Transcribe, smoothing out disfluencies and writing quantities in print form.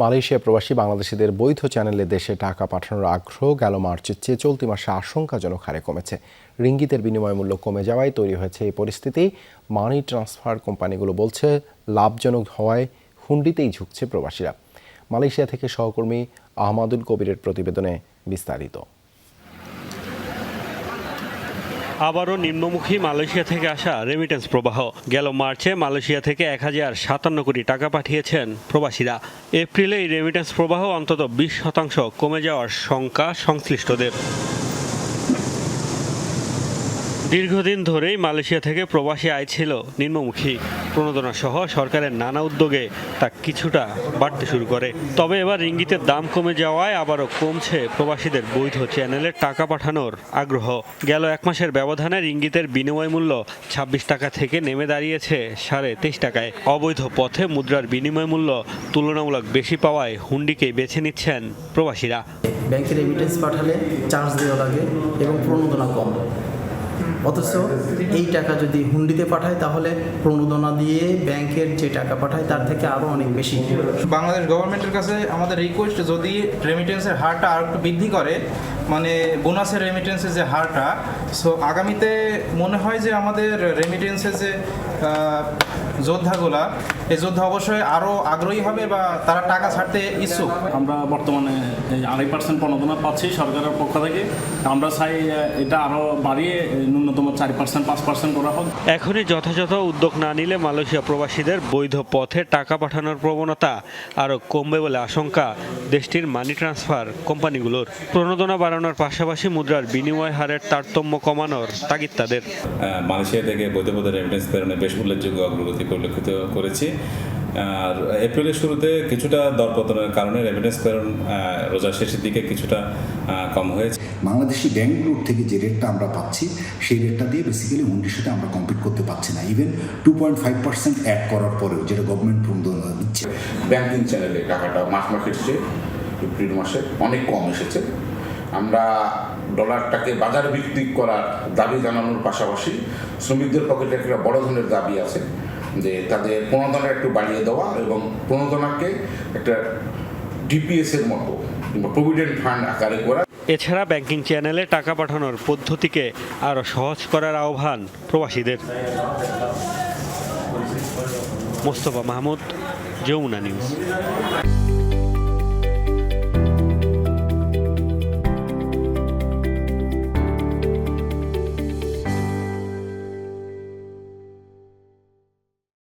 Malaysia প্রবাসী বাংলাদেশিদের বৈধ চ্যানেলে দেশে টাকা পাঠানোর আগ্রহ গেল মার্চের চেয়ে চলতি মাসে আশঙ্কাজনক হারে কমেছে। রিঙ্গিতের বিনিময় মূল্য কমে যাওয়ায় তৈরি হয়েছে এই পরিস্থিতি। মানি ট্রান্সফার কোম্পানিগুলো বলছে লাভজনক হওয়ায় হুন্ডিতেই ঝুঁকছে প্রবাসীরা। মালয়েশিয়া থেকে সহকর্মী আহমাদুল কবিরের প্রতিবেদনে বিস্তারিত। আবারও নিম্নমুখী মালয়েশিয়া থেকে আসা রেমিটেন্স প্রবাহ। গেল মার্চে মালয়েশিয়া থেকে 1057 কোটি টাকা পাঠিয়েছেন প্রবাসীরা। এপ্রিলে এই রেমিটেন্স প্রবাহ অন্তত 20% কমে যাওয়ার শঙ্কা সংশ্লিষ্টদের। দীর্ঘদিন ধরেই মালয়েশিয়া থেকে প্রবাসী আয় ছিল নিম্নমুখী। প্রণোদনা সহ সরকারের নানা উদ্যোগে তা কিছুটা বাড়তে শুরু করে। তবে এবার রিঙ্গিতের দাম কমে যাওয়ায় আবারও কমছে প্রবাসীদের বৈধ চ্যানেলে টাকা পাঠানোর আগ্রহ। গেল এক মাসের ব্যবধানে রিঙ্গিতের বিনিময় মূল্য 26 টাকা থেকে নেমে দাঁড়িয়েছে 23.5 টাকায়। অবৈধ পথে মুদ্রার বিনিময় মূল্য তুলনামূলক বেশি পাওয়ায় হুন্ডিকেই বেছে নিচ্ছেন প্রবাসীরা। ব্যাংকে রেমিটেন্স পাঠালে চার্জ দেওয়া লাগে এবং প্রণোদনা কম, অথচ এই টাকা যদি হুন্ডিতে পাঠায় তাহলে প্রণোদনা দিয়ে ব্যাংকের যে টাকা পাঠায় তার থেকে আরও অনেক বেশি। বাংলাদেশ গভর্নমেন্টের কাছে আমাদের রিকোয়েস্ট, যদি রেমিটেন্সের হারটা আর একটু বৃদ্ধি করে, মানে বোনাসের রেমিটেন্সের যে হারটা, সো আগামীতে মনে হয় যে আমাদের রেমিটেন্সের যে যোদ্ধাগুলা, এই যোদ্ধা অবশ্যই আরও আগ্রহী হবে বা তারা টাকা ছাড়তে ইচ্ছুক। আমরা বর্তমানে 2.5% প্রণোদনা পাচ্ছি সরকারের পক্ষ থেকে। আমরা চাই এটা আরও বাড়িয়ে ন্যূনতম 4%, 5% করা হোক। এখনই যথাযথ উদ্যোগ না নিলে মালয়েশিয়া প্রবাসীদের বৈধ পথে টাকা পাঠানোর প্রবণতা আরও কমবে বলে আশঙ্কা দেশটির মানি ট্রান্সফার কোম্পানিগুলোর। প্রণোদনা বাড়ানোর পাশাপাশি মুদ্রার বিনিময় হারের তারতম্য কমানোর তাগিদ তাদের। মালয়েশিয়া থেকে বৈধ পথে রেমিটেন্স প্রেরণে বেশ উল্লেখযোগ্য অগ্রগতি পরিলক্ষিত করেছি। আর এপ্রিলের শুরুতে কিছুটা দরপতনের কারণে রেমিটেন্স প্রেরণ রোজার শেষের দিকে কিছুটা কম হয়েছে। বাংলাদেশি ব্যাংকগুলোর থেকে যে রেটটা আমরা পাচ্ছি সেই রেটটা দিয়ে বেসিক্যালি হুন্ডির সাথে আমরা কম্পিট করতে পারছি না। ইভেন 2.5% অ্যাড করার পরেও, যেটা গভর্নমেন্ট প্রণোদনা দিচ্ছে। ব্যাংকিং চ্যানেলে টাকাটা মাস এসেছে, এপ্রিল মাসে অনেক কম এসেছে। আমরা ডলারটাকে বাজারে বিক্রি করার দাবি জানানোর পাশাপাশি শ্রমিকদের পকেটে একটা বড় ধরনের দাবি আছে যে তাদের প্রণোদনা একটু বাড়িয়ে দেওয়া এবং প্রণোদনাকে একটা ডিপিএস এর মতো কিংবা প্রভিডেন্ট ফান্ড আকারে করা। এছাড়া ব্যাংকিং চ্যানেলে টাকা পাঠানোর পদ্ধতিকে আরও সহজ করার আহ্বান প্রবাসীদের। মোস্তফা মাহমুদ, যমুনা নিউজ।